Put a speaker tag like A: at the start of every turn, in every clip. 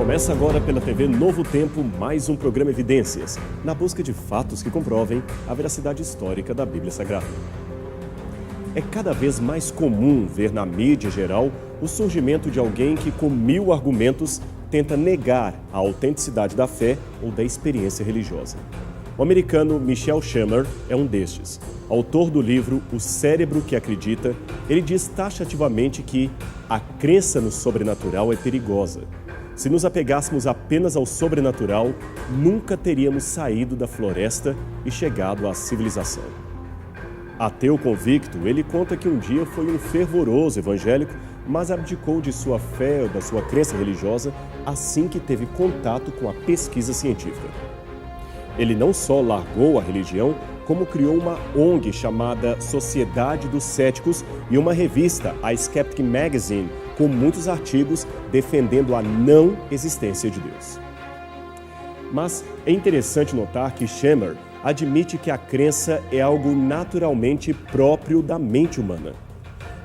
A: Começa agora pela TV Novo Tempo mais um programa Evidências, na busca de fatos que comprovem a veracidade histórica da Bíblia Sagrada. É cada vez mais comum ver na mídia geral o surgimento de alguém que, com 1000 argumentos, tenta negar a autenticidade da fé ou da experiência religiosa. O americano Michel Shermer é um destes. Autor do livro O Cérebro que Acredita, ele diz taxativamente que a crença no sobrenatural é perigosa. Se nos apegássemos apenas ao sobrenatural, nunca teríamos saído da floresta e chegado à civilização. Ateu convicto, ele conta que um dia foi um fervoroso evangélico, mas abdicou de sua fé ou da sua crença religiosa assim que teve contato com a pesquisa científica. Ele não só largou a religião, como criou uma ONG chamada Sociedade dos Céticos e uma revista, a Skeptic Magazine, com muitos artigos defendendo a não existência de Deus. Mas é interessante notar que Shermer admite que a crença é algo naturalmente próprio da mente humana.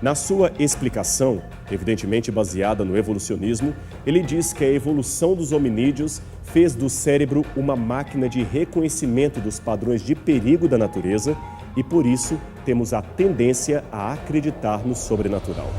A: Na sua explicação, evidentemente baseada no evolucionismo, ele diz que a evolução dos hominídeos fez do cérebro uma máquina de reconhecimento dos padrões de perigo da natureza e, por isso, temos a tendência a acreditar no sobrenatural.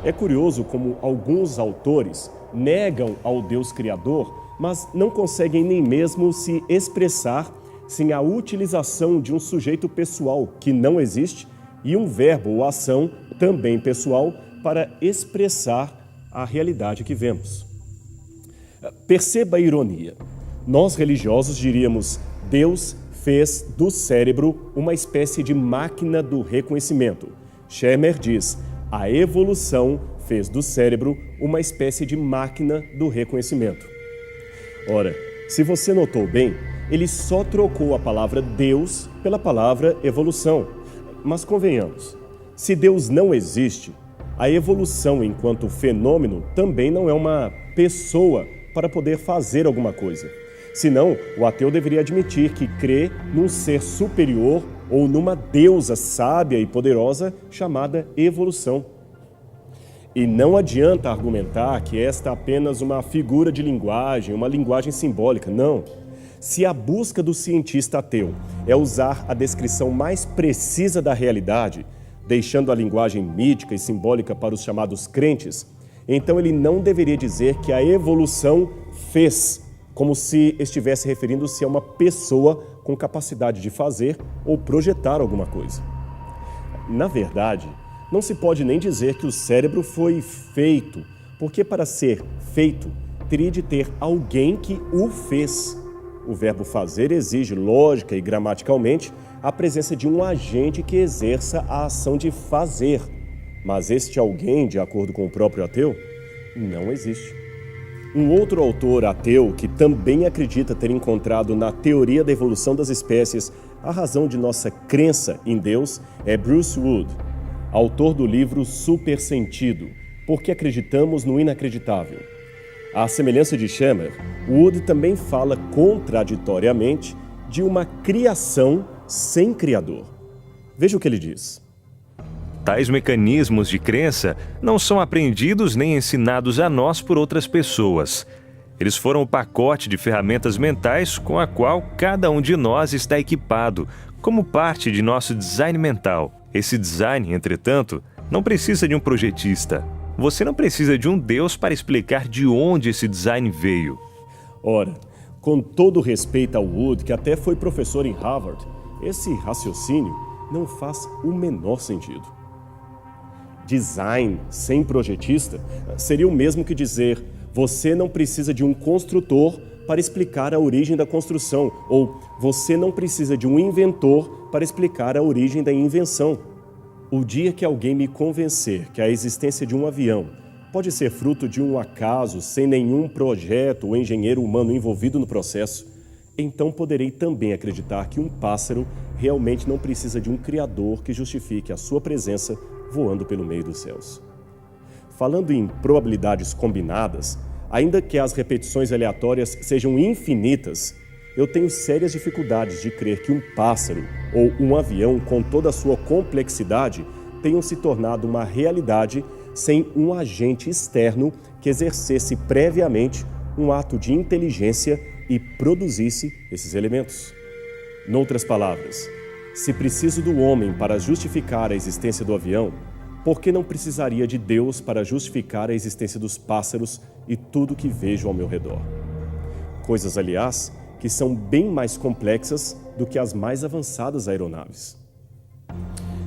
A: É curioso como alguns autores negam ao Deus Criador, mas não conseguem nem mesmo se expressar sem a utilização de um sujeito pessoal que não existe e um verbo ou ação também pessoal para expressar a realidade que vemos. Perceba a ironia. Nós religiosos diríamos: Deus fez do cérebro uma espécie de máquina do reconhecimento. Shermer diz: a evolução fez do cérebro uma espécie de máquina do reconhecimento. Ora, se você notou bem, ele só trocou a palavra Deus pela palavra evolução. Mas convenhamos, se Deus não existe, a evolução enquanto fenômeno também não é uma pessoa para poder fazer alguma coisa. Senão, o ateu deveria admitir que crê num ser superior ou numa deusa sábia e poderosa chamada evolução. E não adianta argumentar que esta é apenas uma figura de linguagem, uma linguagem simbólica, não. Se a busca do cientista ateu é usar a descrição mais precisa da realidade, deixando a linguagem mítica e simbólica para os chamados crentes, então ele não deveria dizer que a evolução fez, como se estivesse referindo-se a uma pessoa com capacidade de fazer ou projetar alguma coisa. Na verdade, não se pode nem dizer que o cérebro foi feito, porque para ser feito, teria de ter alguém que o fez. O verbo fazer exige, lógica e gramaticalmente, a presença de um agente que exerça a ação de fazer. Mas este alguém, de acordo com o próprio ateu, não existe. Um outro autor ateu que também acredita ter encontrado na teoria da evolução das espécies a razão de nossa crença em Deus é Bruce Wood, autor do livro Supersentido, Porque Acreditamos no Inacreditável. À semelhança de Shermer, Wood também fala contraditoriamente de uma criação sem criador. Veja o que ele diz.
B: Tais mecanismos de crença não são aprendidos nem ensinados a nós por outras pessoas. Eles foram o pacote de ferramentas mentais com a qual cada um de nós está equipado, como parte de nosso design mental. Esse design, entretanto, não precisa de um projetista. Você não precisa de um Deus para explicar de onde esse design veio.
A: Ora, com todo respeito ao Wood, que até foi professor em Harvard, esse raciocínio não faz o menor sentido. Design sem projetista seria o mesmo que dizer: você não precisa de um construtor para explicar a origem da construção, ou você não precisa de um inventor para explicar a origem da invenção. O dia que alguém me convencer que a existência de um avião pode ser fruto de um acaso, sem nenhum projeto ou engenheiro humano envolvido no processo, então poderei também acreditar que um pássaro realmente não precisa de um criador que justifique a sua presença voando pelo meio dos céus. Falando em probabilidades combinadas, ainda que as repetições aleatórias sejam infinitas, eu tenho sérias dificuldades de crer que um pássaro ou um avião, com toda a sua complexidade, tenham se tornado uma realidade sem um agente externo que exercesse previamente um ato de inteligência e produzisse esses elementos. Noutras palavras, se preciso do homem para justificar a existência do avião, por que não precisaria de Deus para justificar a existência dos pássaros e tudo que vejo ao meu redor? Coisas, aliás, que são bem mais complexas do que as mais avançadas aeronaves.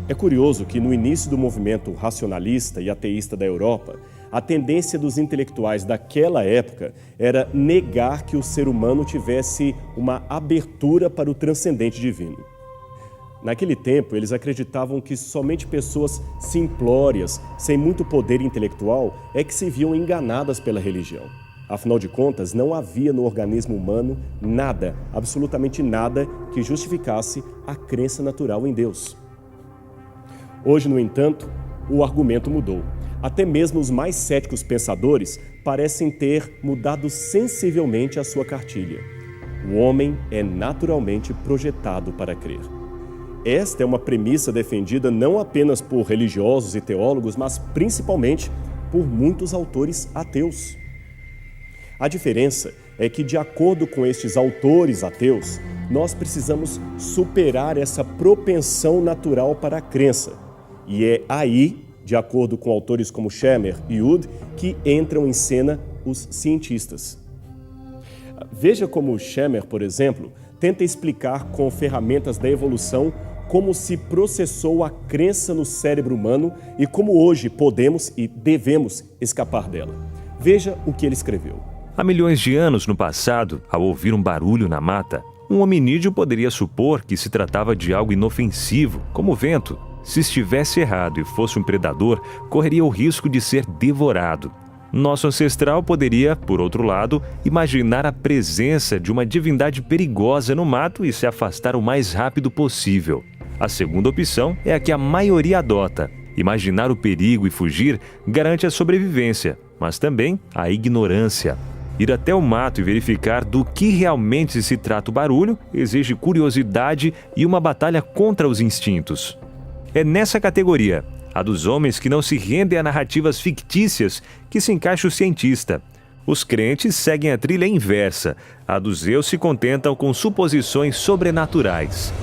A: É curioso que no início do movimento racionalista e ateísta da Europa, a tendência dos intelectuais daquela época era negar que o ser humano tivesse uma abertura para o transcendente divino. Naquele tempo, eles acreditavam que somente pessoas simplórias, sem muito poder intelectual, é que se viam enganadas pela religião. Afinal de contas, não havia no organismo humano nada, absolutamente nada, que justificasse a crença natural em Deus. Hoje, no entanto, o argumento mudou. Até mesmo os mais céticos pensadores parecem ter mudado sensivelmente a sua cartilha. O homem é naturalmente projetado para crer. Esta é uma premissa defendida não apenas por religiosos e teólogos, mas principalmente por muitos autores ateus. A diferença é que, de acordo com estes autores ateus, nós precisamos superar essa propensão natural para a crença. E é aí, de acordo com autores como Schemer e Udd, que entram em cena os cientistas. Veja como Schemer, por exemplo, tenta explicar com ferramentas da evolução como se processou a crença no cérebro humano e como hoje podemos e devemos escapar dela. Veja o que ele escreveu.
B: Há milhões de anos no passado, ao ouvir um barulho na mata, um hominídeo poderia supor que se tratava de algo inofensivo, como o vento. Se estivesse errado e fosse um predador, correria o risco de ser devorado. Nosso ancestral poderia, por outro lado, imaginar a presença de uma divindade perigosa no mato e se afastar o mais rápido possível. A segunda opção é a que a maioria adota. Imaginar o perigo e fugir garante a sobrevivência, mas também a ignorância. Ir até o mato e verificar do que realmente se trata o barulho exige curiosidade e uma batalha contra os instintos. É nessa categoria, a dos homens que não se rendem a narrativas fictícias, que se encaixa o cientista. Os crentes seguem a trilha inversa. A dos Zeus se contentam com suposições sobrenaturais.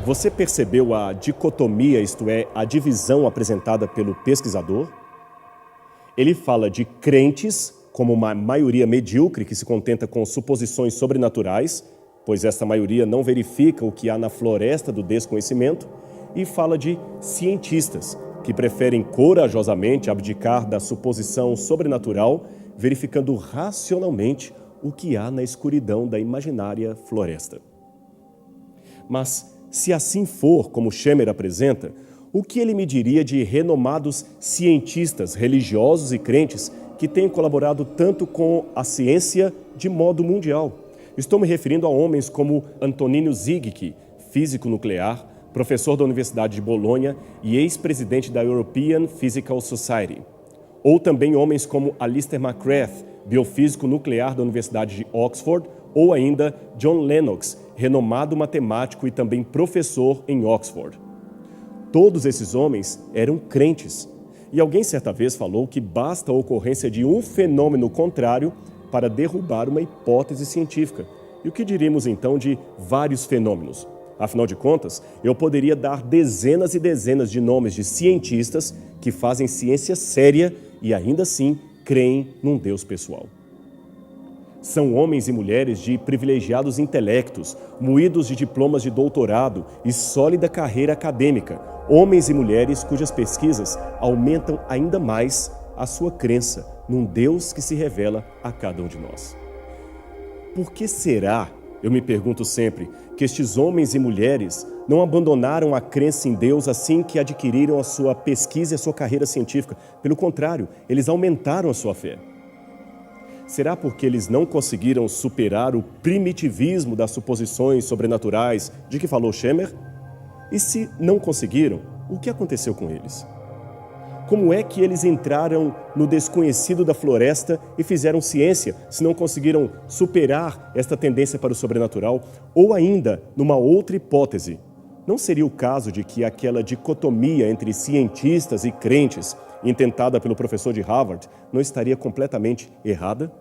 A: Você percebeu a dicotomia, isto é, a divisão apresentada pelo pesquisador? Ele fala de crentes como uma maioria medíocre que se contenta com suposições sobrenaturais, pois essa maioria não verifica o que há na floresta do desconhecimento, e fala de cientistas, que preferem corajosamente abdicar da suposição sobrenatural, verificando racionalmente o que há na escuridão da imaginária floresta. Mas, se assim for, como Schemer apresenta, o que ele me diria de renomados cientistas religiosos e crentes que têm colaborado tanto com a ciência de modo mundial? Estou me referindo a homens como Antonino Zigic, físico nuclear, professor da Universidade de Bolonha e ex-presidente da European Physical Society. Ou também homens como Alistair McGrath, biofísico nuclear da Universidade de Oxford, ou ainda John Lennox, renomado matemático e também professor em Oxford. Todos esses homens eram crentes. E alguém certa vez falou que basta a ocorrência de um fenômeno contrário para derrubar uma hipótese científica. E o que diríamos então de vários fenômenos? Afinal de contas, eu poderia dar dezenas e dezenas de nomes de cientistas que fazem ciência séria e ainda assim creem num Deus pessoal. São homens e mulheres de privilegiados intelectos, moídos de diplomas de doutorado e sólida carreira acadêmica, homens e mulheres cujas pesquisas aumentam ainda mais a sua crença num Deus que se revela a cada um de nós. Por que será, eu me pergunto sempre, que estes homens e mulheres não abandonaram a crença em Deus assim que adquiriram a sua pesquisa e a sua carreira científica? Pelo contrário, eles aumentaram a sua fé. Será porque eles não conseguiram superar o primitivismo das suposições sobrenaturais de que falou Schemer? E se não conseguiram, o que aconteceu com eles? Como é que eles entraram no desconhecido da floresta e fizeram ciência, se não conseguiram superar esta tendência para o sobrenatural? Ou ainda, numa outra hipótese, não seria o caso de que aquela dicotomia entre cientistas e crentes intentada pelo professor de Harvard, não estaria completamente errada?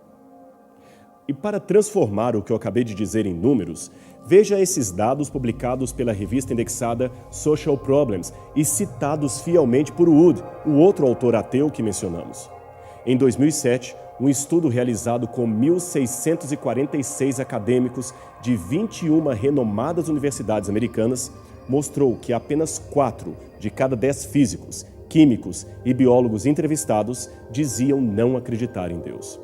A: E para transformar o que eu acabei de dizer em números, veja esses dados publicados pela revista indexada Social Problems e citados fielmente por Wood, o outro autor ateu que mencionamos. Em 2007, um estudo realizado com 1.646 acadêmicos de 21 renomadas universidades americanas mostrou que apenas 4 de cada 10 físicos, químicos e biólogos entrevistados diziam não acreditar em Deus.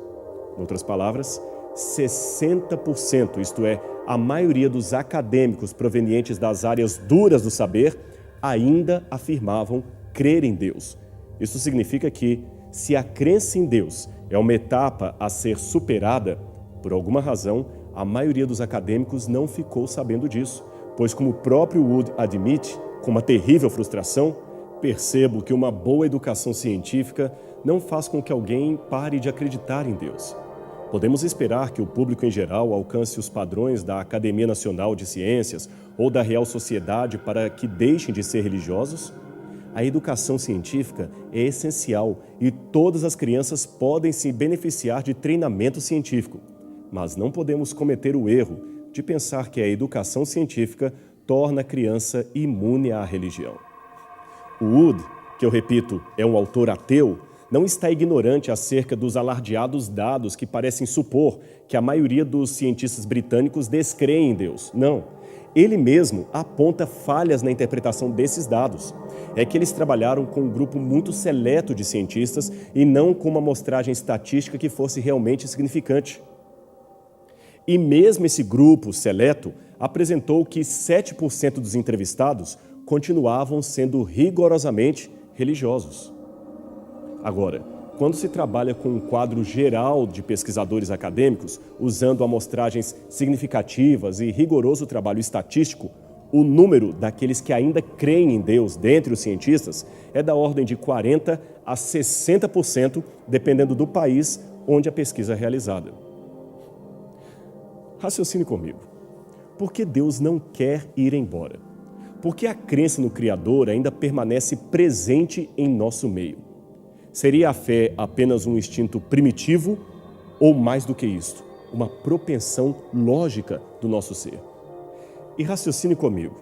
A: Em outras palavras, 60%, isto é, a maioria dos acadêmicos provenientes das áreas duras do saber, ainda afirmavam crer em Deus. Isso significa que, se a crença em Deus é uma etapa a ser superada, por alguma razão, a maioria dos acadêmicos não ficou sabendo disso, pois, como o próprio Wood admite, com uma terrível frustração, percebo que uma boa educação científica não faz com que alguém pare de acreditar em Deus. Podemos esperar que o público em geral alcance os padrões da Academia Nacional de Ciências ou da Real Sociedade para que deixem de ser religiosos? A educação científica é essencial e todas as crianças podem se beneficiar de treinamento científico, mas não podemos cometer o erro de pensar que a educação científica torna a criança imune à religião. O Wood, que eu repito, é um autor ateu, não está ignorante acerca dos alardeados dados que parecem supor que a maioria dos cientistas britânicos descreem em Deus. Não. Ele mesmo aponta falhas na interpretação desses dados. É que eles trabalharam com um grupo muito seleto de cientistas e não com uma amostragem estatística que fosse realmente significante. E mesmo esse grupo seleto apresentou que 7% dos entrevistados continuavam sendo rigorosamente religiosos. Agora, quando se trabalha com um quadro geral de pesquisadores acadêmicos, usando amostragens significativas e rigoroso trabalho estatístico, o número daqueles que ainda creem em Deus dentre os cientistas é da ordem de 40% a 60%, dependendo do país onde a pesquisa é realizada. Raciocine comigo. Por que Deus não quer ir embora? Por que a crença no Criador ainda permanece presente em nosso meio? Seria a fé apenas um instinto primitivo ou, mais do que isto, uma propensão lógica do nosso ser? E raciocine comigo.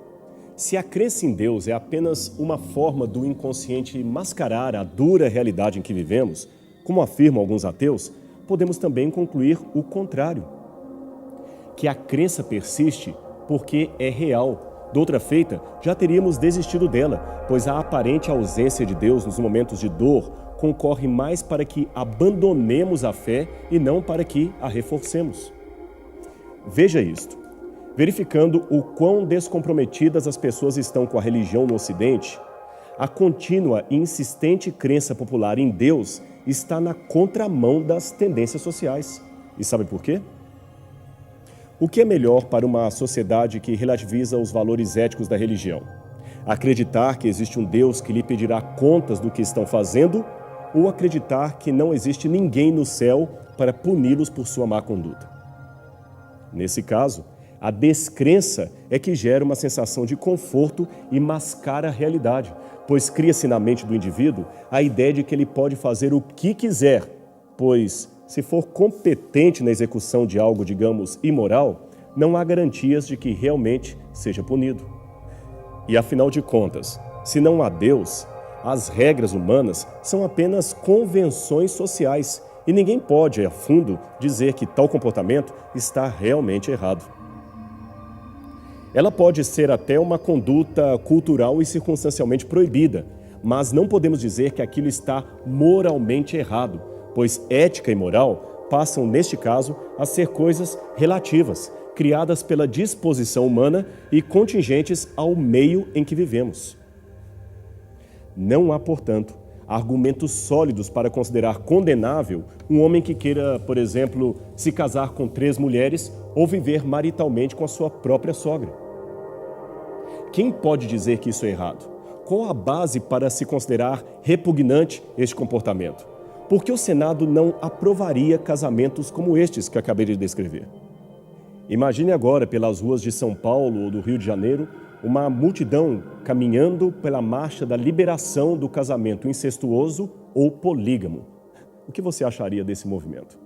A: Se a crença em Deus é apenas uma forma do inconsciente mascarar a dura realidade em que vivemos, como afirmam alguns ateus, podemos também concluir o contrário. Que a crença persiste porque é real. Doutra feita, já teríamos desistido dela, pois a aparente ausência de Deus nos momentos de dor concorre mais para que abandonemos a fé e não para que a reforcemos. Veja isto. Verificando o quão descomprometidas as pessoas estão com a religião no Ocidente, a contínua e insistente crença popular em Deus está na contramão das tendências sociais. E sabe por quê? O que é melhor para uma sociedade que relativiza os valores éticos da religião? Acreditar que existe um Deus que lhe pedirá contas do que estão fazendo ou acreditar que não existe ninguém no céu para puni-los por sua má conduta? Nesse caso, a descrença é que gera uma sensação de conforto e mascara a realidade, pois cria-se na mente do indivíduo a ideia de que ele pode fazer o que quiser, pois, se for competente na execução de algo, digamos, imoral, não há garantias de que realmente seja punido. E afinal de contas, se não há Deus, as regras humanas são apenas convenções sociais e ninguém pode, a fundo, dizer que tal comportamento está realmente errado. Ela pode ser até uma conduta cultural e circunstancialmente proibida, mas não podemos dizer que aquilo está moralmente errado, pois ética e moral passam, neste caso, a ser coisas relativas, criadas pela disposição humana e contingentes ao meio em que vivemos. Não há, portanto, argumentos sólidos para considerar condenável um homem que queira, por exemplo, se casar com 3 mulheres ou viver maritalmente com a sua própria sogra. Quem pode dizer que isso é errado? Qual a base para se considerar repugnante este comportamento? Por que o Senado não aprovaria casamentos como estes que acabei de descrever? Imagine agora, pelas ruas de São Paulo ou do Rio de Janeiro, uma multidão caminhando pela marcha da liberação do casamento incestuoso ou polígamo. O que você acharia desse movimento?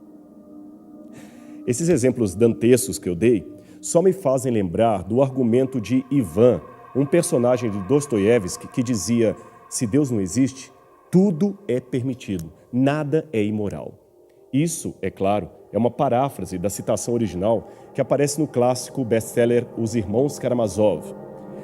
A: Esses exemplos dantescos que eu dei só me fazem lembrar do argumento de Ivan, um personagem de Dostoiévski que dizia: se Deus não existe, tudo é permitido, nada é imoral. Isso, é claro, é uma paráfrase da citação original que aparece no clássico best-seller Os Irmãos Karamazov.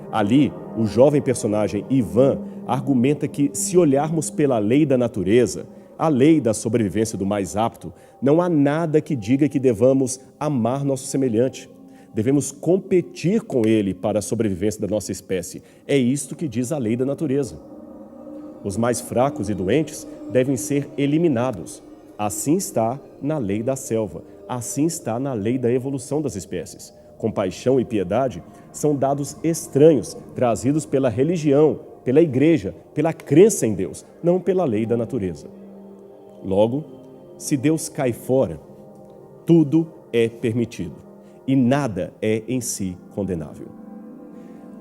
A: Ali, o jovem personagem Ivan argumenta que, se olharmos pela lei da natureza, a lei da sobrevivência do mais apto, não há nada que diga que devamos amar nosso semelhante. Devemos competir com ele para a sobrevivência da nossa espécie. É isto que diz a lei da natureza. Os mais fracos e doentes devem ser eliminados. Assim está na lei da selva. Assim está na lei da evolução das espécies. Compaixão e piedade são dados estranhos, trazidos pela religião, pela igreja, pela crença em Deus, não pela lei da natureza. Logo, se Deus cai fora, tudo é permitido e nada é em si condenável.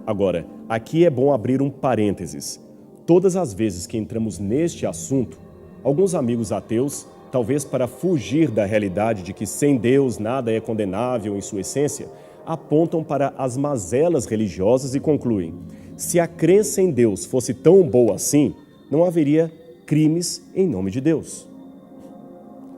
A: Agora, aqui é bom abrir um parênteses. Todas as vezes que entramos neste assunto, alguns amigos ateus, talvez para fugir da realidade de que sem Deus nada é condenável em sua essência, apontam para as mazelas religiosas e concluem: se a crença em Deus fosse tão boa assim, não haveria crimes em nome de Deus.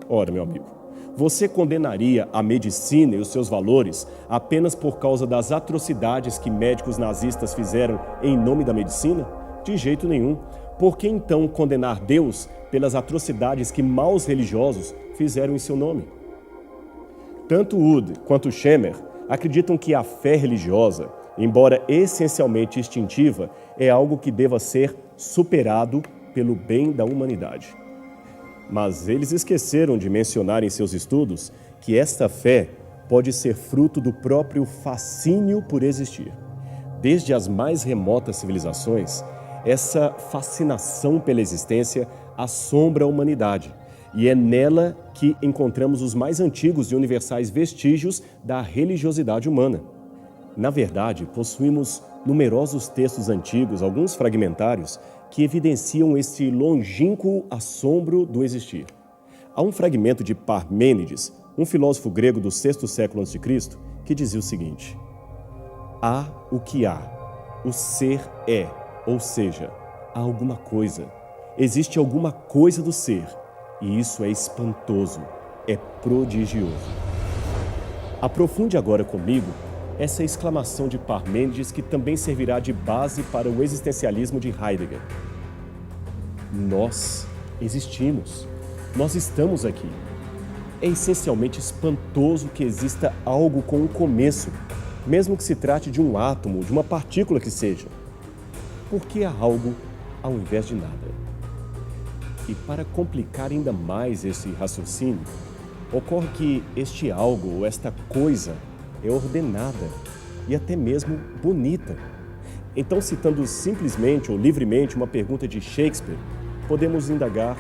A: Ora, meu amigo, você condenaria a medicina e os seus valores apenas por causa das atrocidades que médicos nazistas fizeram em nome da medicina? De jeito nenhum. Por que então condenar Deus pelas atrocidades que maus religiosos fizeram em seu nome? Tanto Wood quanto Schemer acreditam que a fé religiosa, embora essencialmente instintiva, é algo que deva ser superado pelo bem da humanidade. Mas eles esqueceram de mencionar em seus estudos que esta fé pode ser fruto do próprio fascínio por existir. Desde as mais remotas civilizações, essa fascinação pela existência assombra a humanidade, e é nela que encontramos os mais antigos e universais vestígios da religiosidade humana. Na verdade, possuímos numerosos textos antigos, alguns fragmentários, que evidenciam este longínquo assombro do existir. Há um fragmento de Parmênides, um filósofo grego do VI século a.C., que dizia o seguinte: há o que há, o ser é, ou seja, há alguma coisa, existe alguma coisa do ser, e isso é espantoso, é prodigioso. Aprofunde agora comigo essa exclamação de Parmênides, que também servirá de base para o existencialismo de Heidegger. Nós existimos, nós estamos aqui. É essencialmente espantoso que exista algo com um começo, mesmo que se trate de um átomo, de uma partícula que seja. Por que há algo ao invés de nada? E para complicar ainda mais esse raciocínio, ocorre que este algo ou esta coisa é ordenada e até mesmo bonita. Então, citando simplesmente ou livremente uma pergunta de Shakespeare, podemos indagar: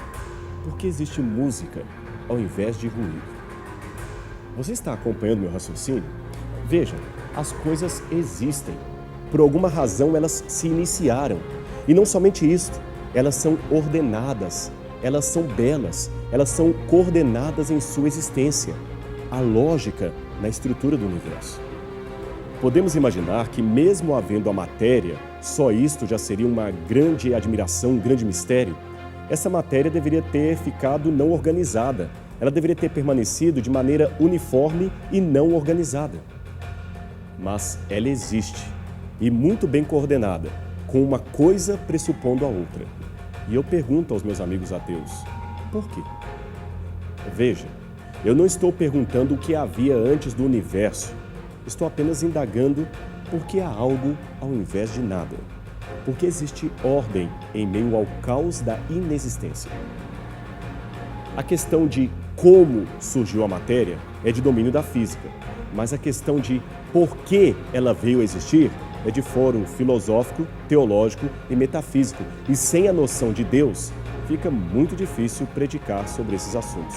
A: por que existe música ao invés de ruído? Você está acompanhando meu raciocínio? Veja, as coisas existem. Por alguma razão elas se iniciaram. E não somente isto, elas são ordenadas, elas são belas, elas são coordenadas em sua existência. A lógica na estrutura do universo. Podemos imaginar que, mesmo havendo a matéria, só isto já seria uma grande admiração, um grande mistério. Essa matéria deveria ter ficado não organizada. Ela deveria ter permanecido de maneira uniforme e não organizada. Mas ela existe, e muito bem coordenada, com uma coisa pressupondo a outra. E eu pergunto aos meus amigos ateus: por quê? Veja, eu não estou perguntando o que havia antes do universo. Estou apenas indagando por que há algo ao invés de nada. Porque existe ordem em meio ao caos da inexistência. A questão de como surgiu a matéria é de domínio da física, mas a questão de por que ela veio a existir é de fórum filosófico, teológico e metafísico. E sem a noção de Deus, fica muito difícil predicar sobre esses assuntos.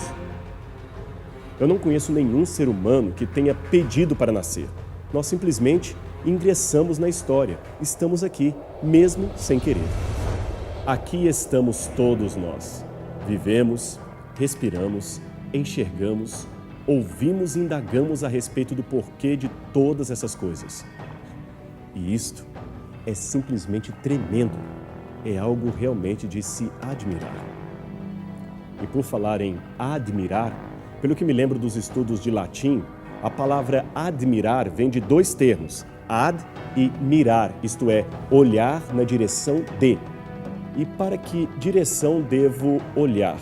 A: Eu não conheço nenhum ser humano que tenha pedido para nascer. Nós simplesmente ingressamos na história. Estamos aqui, mesmo sem querer. Aqui estamos todos nós. Vivemos, respiramos, enxergamos, ouvimos e indagamos a respeito do porquê de todas essas coisas. E isto é simplesmente tremendo. É algo realmente de se admirar. E por falar em admirar, pelo que me lembro dos estudos de latim, a palavra admirar vem de dois termos, ad e mirar, isto é, olhar na direção de. E para que direção devo olhar?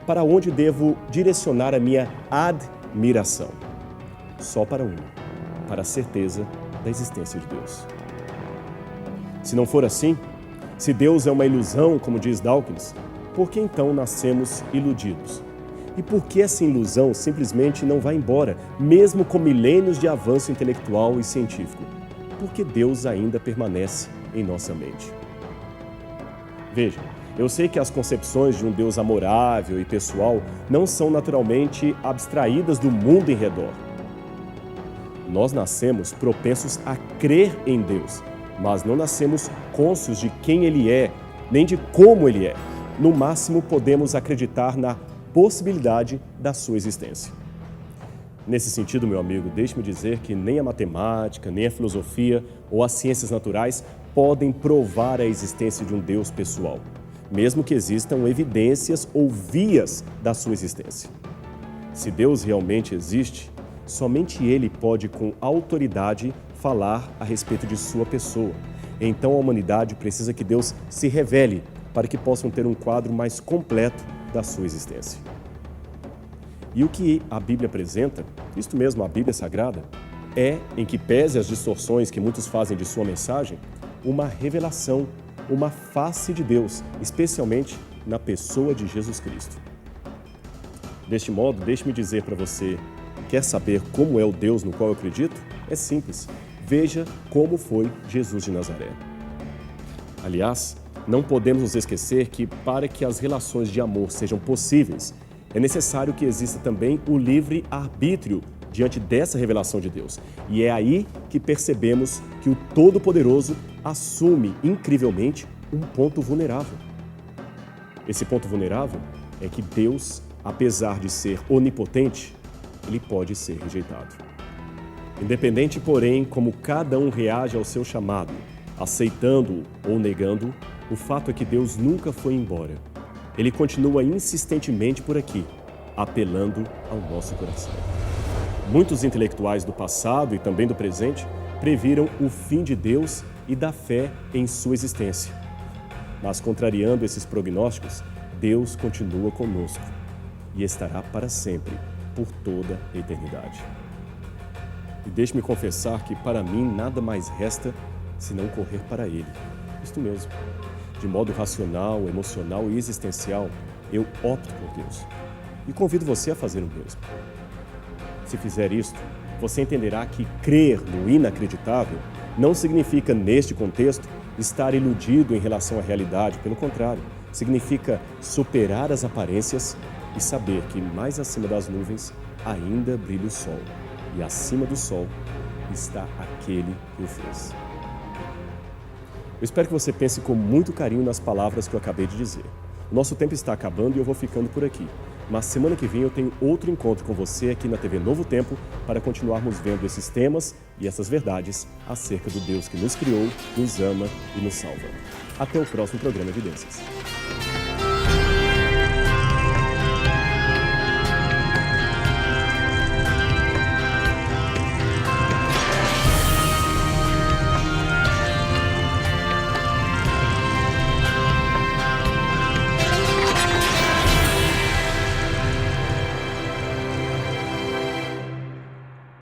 A: Para onde devo direcionar a minha admiração? Só para uma, para a certeza da existência de Deus. Se não for assim, se Deus é uma ilusão, como diz Dawkins, por que então nascemos iludidos? E por que essa ilusão simplesmente não vai embora, mesmo com milênios de avanço intelectual e científico? Porque Deus ainda permanece em nossa mente. Veja, eu sei que as concepções de um Deus amorável e pessoal não são naturalmente abstraídas do mundo em redor. Nós nascemos propensos a crer em Deus, mas não nascemos cônscios de quem Ele é, nem de como Ele é. No máximo, podemos acreditar na possibilidade da sua existência. Nesse sentido, meu amigo, deixe-me dizer que nem a matemática, nem a filosofia ou as ciências naturais podem provar a existência de um Deus pessoal, mesmo que existam evidências ou vias da sua existência. Se Deus realmente existe, somente Ele pode, com autoridade, falar a respeito de sua pessoa. Então a humanidade precisa que Deus se revele para que possam ter um quadro mais completo da sua existência. E o que a Bíblia apresenta, isto mesmo, a Bíblia Sagrada, é, em que pese as distorções que muitos fazem de sua mensagem, uma revelação, uma face de Deus, especialmente na pessoa de Jesus Cristo. Deste modo, deixe-me dizer para você, quer saber como é o Deus no qual eu acredito? É simples, veja como foi Jesus de Nazaré. Aliás, não podemos nos esquecer que, para que as relações de amor sejam possíveis, é necessário que exista também o livre-arbítrio diante dessa revelação de Deus. E é aí que percebemos que o Todo-Poderoso assume, incrivelmente, um ponto vulnerável. Esse ponto vulnerável é que Deus, apesar de ser onipotente, ele pode ser rejeitado. Independente, porém, como cada um reage ao seu chamado, aceitando-o ou negando-o, o fato é que Deus nunca foi embora. Ele continua insistentemente por aqui, apelando ao nosso coração. Muitos intelectuais do passado e também do presente previram o fim de Deus e da fé em sua existência. Mas, contrariando esses prognósticos, Deus continua conosco e estará para sempre, por toda a eternidade. E deixe-me confessar que, para mim, nada mais resta senão correr para Ele. Isto mesmo. De modo racional, emocional e existencial, eu opto por Deus. E convido você a fazer o mesmo. Se fizer isto, você entenderá que crer no inacreditável não significa, neste contexto, estar iludido em relação à realidade. Pelo contrário, significa superar as aparências e saber que mais acima das nuvens ainda brilha o sol. E acima do sol está aquele que o fez. Eu espero que você pense com muito carinho nas palavras que eu acabei de dizer. O nosso tempo está acabando e eu vou ficando por aqui. Mas semana que vem eu tenho outro encontro com você aqui na TV Novo Tempo para continuarmos vendo esses temas e essas verdades acerca do Deus que nos criou, nos ama e nos salva. Até o próximo programa Evidências.